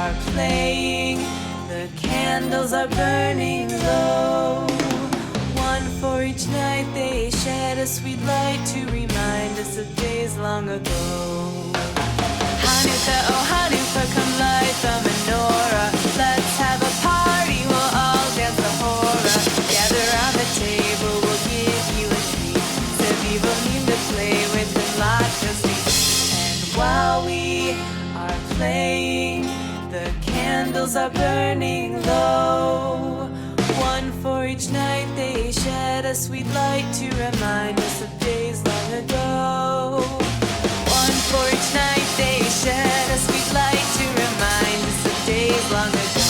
are playing, the candles are burning low. One for each night they shed a sweet light to remind us of days long ago. Hanukkah, oh Hanukkah, come light the menorah. Let's have a party, we'll all dance the hora. Gather round the table, we'll give you a treat. Sevivo need to play with and lots of sweets. And while we are playing, the candles are burning low. One for each night they shed a sweet light to remind us of days long ago. One for each night they shed a sweet light to remind us of days long ago.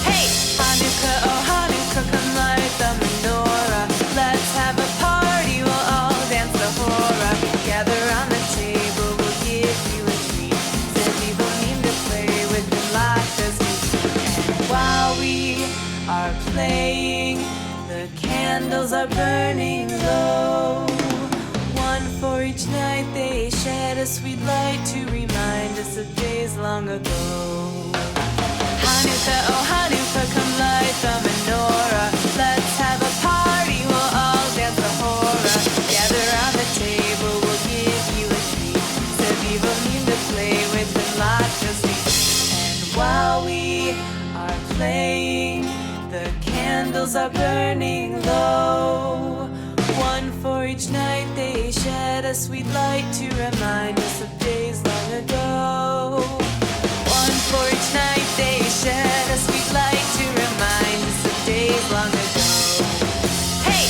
Hey, Hanukkah, oh Hanukkah, come light the menorah. Let's have a party, we'll all dance the hora. Gather round the table, we'll give you a treat. Said we will need to play with and lots of sweets. And while we are playing, the candles are burning low. One for each night they shed a sweet light to remind us of days long ago. Hanukkah, oh Hanukkah, come light the menorah. Let's have a party, we'll all dance the hora. Gather round the table, we'll give you a treat. Said we will need to play with and lots of sweets. And while we are playing, the candles are burning low. One for each night they shed a sweet light to remind us of days long ago. One for each night they shed a sweet light to remind us of days long ago. Hey!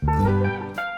ます。